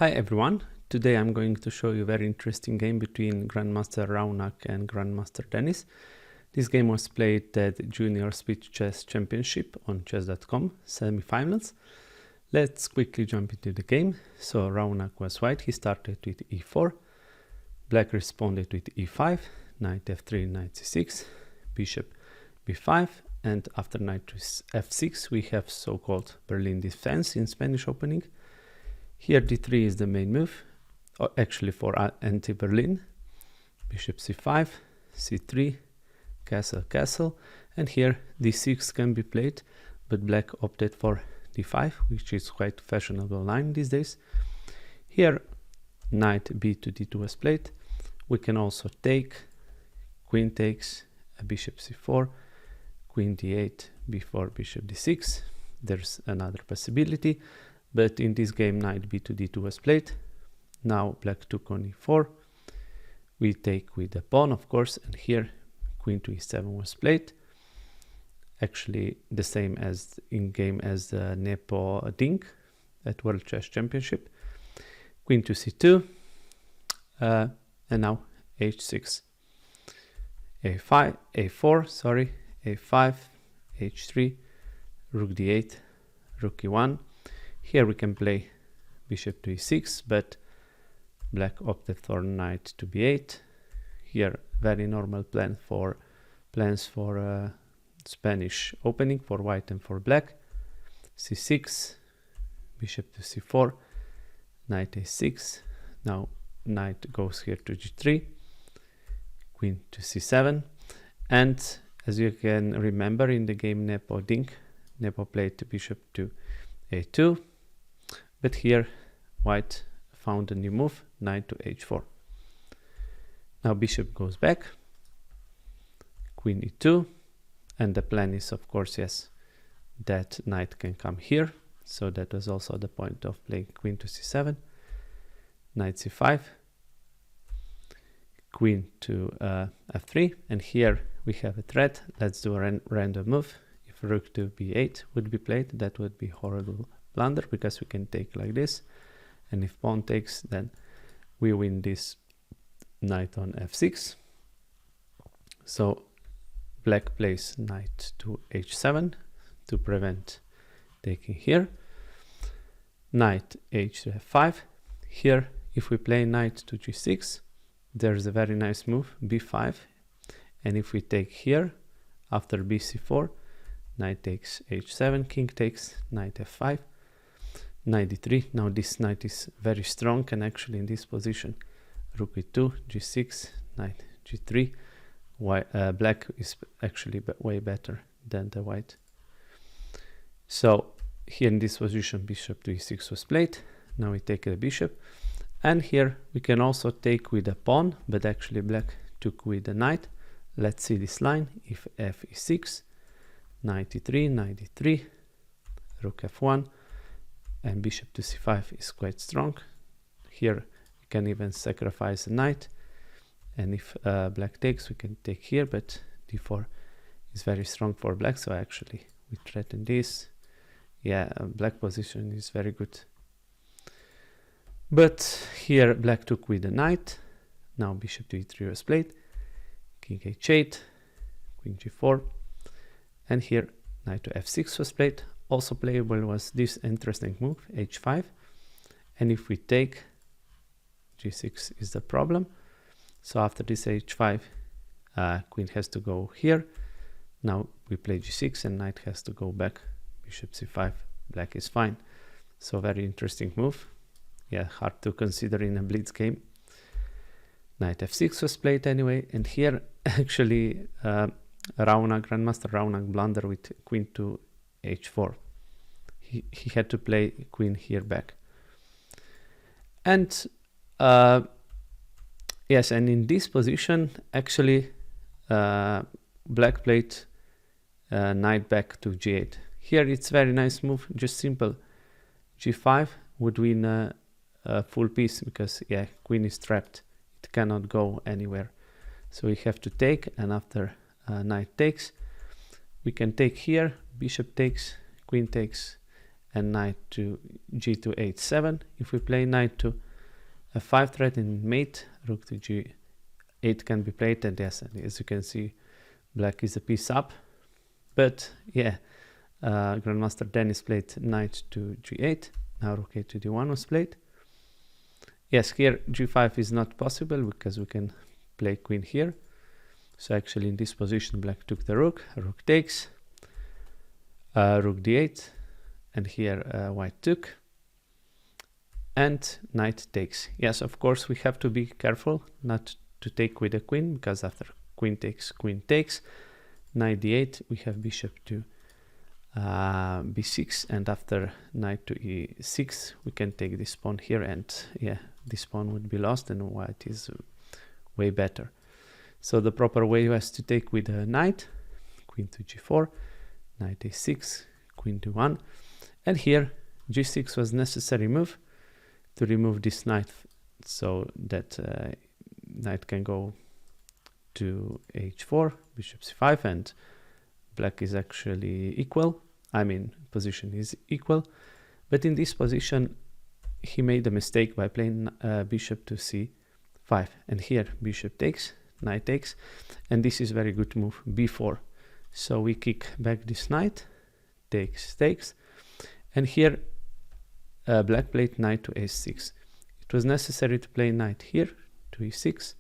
Hi everyone, today I'm going to show you a very interesting game between Grandmaster Raunak and Grandmaster Dennis. This game was played at Junior Speed Chess Championship on chess.com semi-finals. Let's quickly jump into the game. So Raunak was white, he started with e4, black responded with e5, knight f3, knight c6, bishop b5, and after knight to f6 we have so-called Berlin defense in Spanish opening. Here d3 is the main move, or actually for anti-Berlin. Bishop c5, c3, castle, castle, and here d6 can be played, but black opted for d5, which is quite fashionable line these days. Here knight b to d2 was played. We can also take, queen takes, a bishop c4, queen d8 before bishop d6. There's another possibility. But in this game, knight b to d2 was played. Now black took on e4. We take with the pawn, of course, and here queen to e7 was played. Actually, the same as in game as the Nepo Dink at World Chess Championship. Queen to c2, and now h6, a5, a4, sorry, a5, h3, rook d8, rook e1. Here we can play bishop to e6, but black opted for knight to b8. Here very normal plans for Spanish opening for white and for black. c6, bishop to c4, knight a6. Now knight goes here to g3, queen to c7, and as you can remember in the game Nepo Dink, Nepo played bishop to a2. But here white found a new move, knight to h4. Now bishop goes back, queen e2, and the plan is, of course, yes, that knight can come here. So that was also the point of playing queen to c7, knight c5, queen to f3, and here we have a threat. Let's do a random move. If rook to b8 would be played, that would be horrible blunder, because we can take like this, and if pawn takes, then we win this knight on f6. So black plays knight to h7 to prevent taking here. Knight h to f5. Here if we play knight to g6, there's a very nice move, b5, and if we take here after bc4, knight takes h7, king takes, knight f5, knight d3. Now this knight is very strong, and actually in this position rook e2, g6, knight g3. Black is actually way better than the white. So here in this position bishop to e6 was played. Now we take the bishop, and here we can also take with a pawn, but actually black took with the knight. Let's see this line. If f is 6, knight e3, knight d3, rook f1, and bishop to c5 is quite strong. Here we can even sacrifice a knight, and if black takes, we can take here, but d4 is very strong for black, so actually we threaten this. Yeah, black position is very good. But here black took with the knight. Now bishop to e3 was played, king h8, queen g4, and here knight to f6 was played. Also playable was this interesting move, h5, and if we take, g6 is the problem. So after this h5, queen has to go here. Now we play g6 and knight has to go back, bishop c5, black is fine. So very interesting move. Yeah, hard to consider in a blitz game. Knight f6 was played anyway, and here actually Grandmaster Raunak blunder with queen to h4. He had to play queen here back. And yes, and in this position, actually black played knight back to g8. Here it's very nice move, just simple. g5 would win a full piece, because yeah, queen is trapped. It cannot go anywhere. So we have to take, and after knight takes, we can take here, bishop takes, queen takes, and knight to g2 h7. If we play knight to f5 threat in mate, rook to g8 can be played, and yes, and as you can see, black is a piece up. But yeah, Grandmaster Dennis played knight to g8. Now rook a to d1 was played. Yes, here g5 is not possible because we can play queen here. So actually in this position black took the rook takes, rook d8, and here white took, and knight takes. Yes, of course we have to be careful not to take with the queen, because after queen takes, knight d8, we have bishop to b6, and after knight to e6 we can take this pawn here, and yeah, this pawn would be lost and white is way better. So the proper way was to take with a knight, queen to g4, knight a6, queen to 1, and here g6 was necessary move to remove this knight, so that knight can go to h4, bishop c5, and black is actually equal. I mean, position is equal, but in this position he made a mistake by playing bishop to c5, and here bishop takes, knight takes, and this is very good move, b4. So we kick back this knight, takes, and here black played knight to a6. It was necessary to play knight here to e6,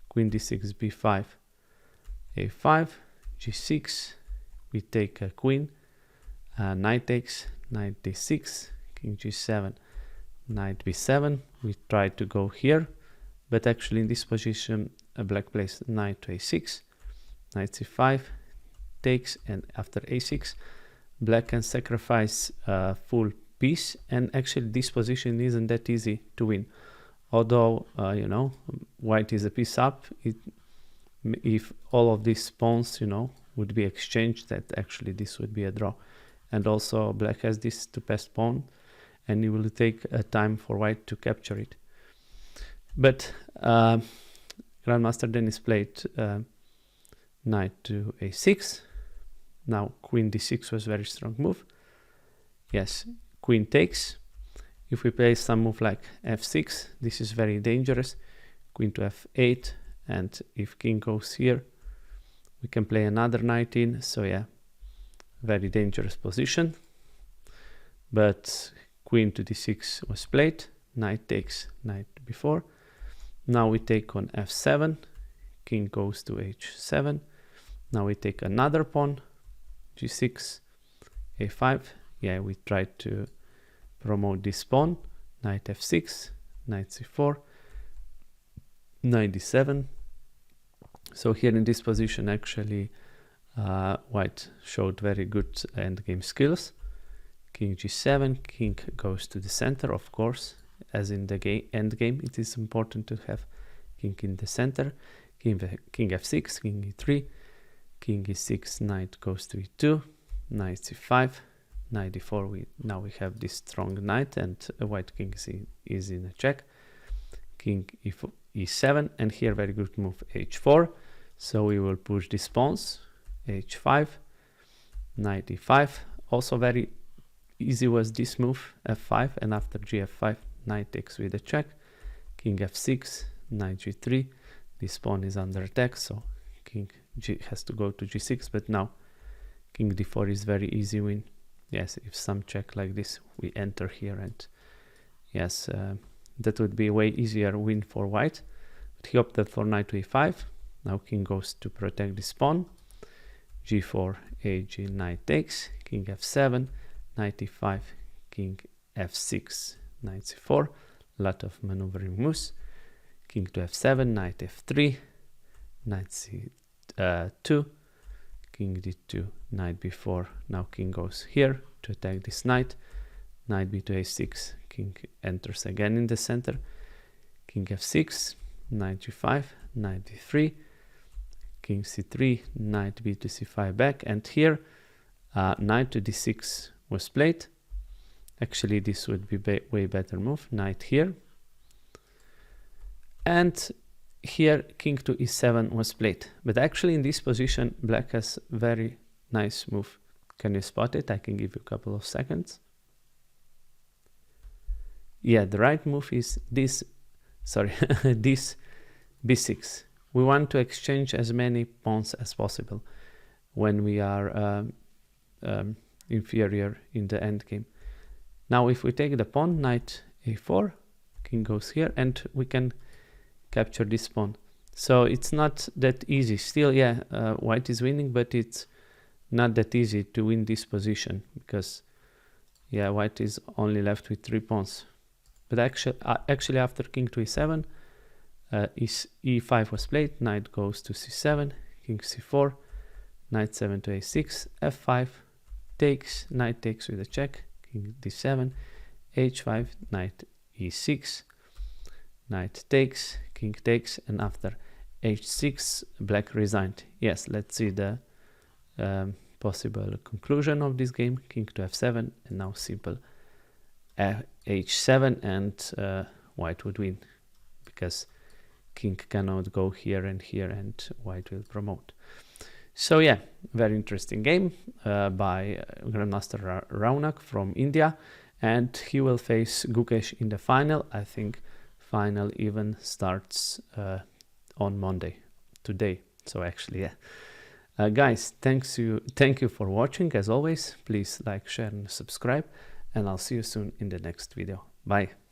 queen d6, b5, a5, g6, we take a queen, knight takes, knight d6, king g7, knight b7. We try to go here, but actually in this position black plays knight to a6, knight c5, takes, and after a6 black can sacrifice a full piece, and actually this position isn't that easy to win. Although you know, white is a piece up, if all of these pawns, you know, would be exchanged, that actually this would be a draw. And also black has this to pass pawn, and it will take a time for white to capture it. But Grandmaster Dennis played knight to a6. Now queen d6 was a very strong move. Yes, queen takes. If we play some move like f6, this is very dangerous. Queen to f8, and if king goes here, we can play another knight in. So yeah, very dangerous position. But queen to d6 was played, knight takes, knight b4. Now we take on f7, king goes to h7. Now we take another pawn, g6, a5. Yeah, we try to promote this pawn, knight f6, knight c4, knight d7. So here in this position actually white showed very good endgame skills. King g7, king goes to the center, of course, as in the endgame it is important to have king in the center. King f6, king e3, king e6, knight goes to e2, knight c5, knight d4. Now we have this strong knight, and a white king is in a check. King e7, and here very good move h4. So we will push these pawns, h5, knight e5. Also very easy was this move, f5, and after gf5, knight takes with a check. King f6, knight g3. This pawn is under attack, so king has to go to g6, but now king d4 is very easy win. Yes, if some check like this, we enter here, and yes, that would be a way easier win for white. But he opted for knight to e5. Now king goes to protect this pawn. g4, ag, knight takes, king f7, knight e5, king f6, knight c4. A lot of maneuvering moves. King to f7, knight f3, knight c2, king d2, knight b4. Now king goes here to attack this knight. Knight b to a6, king enters again in the center. King f6, knight g5, knight d3, king c3, knight b to c5 back, and here knight to d6 was played. Actually this would be way better move, knight here, and here king to e7 was played. But actually in this position black has very nice move. Can you spot it? I can give you a couple of seconds. yeah, the right move is this, sorry, this b6. We want to exchange as many pawns as possible when we are inferior in the endgame. Now if we take the pawn, knight a4, king goes here, and we can capture this pawn. So it's not that easy. Still, yeah, white is winning, but it's not that easy to win this position because, yeah, white is only left with 3 pawns. But actually after king to e7, e5 was played, knight goes to c7, king c4, knight 7 to a6, f5, takes, knight takes with a check, king d7, h5, knight e6, knight takes, king takes, and after h6, black resigned. Yes, let's see the possible conclusion of this game. King to f7, and now simple h7, and white would win because king cannot go here, and white will promote. So yeah, very interesting game by Grandmaster Raunak from India, and he will face Gukesh in the final. I think final even starts on Monday, today. So actually, yeah. Guys, thank you for watching. As always, please like, share and subscribe, and I'll see you soon in the next video. Bye.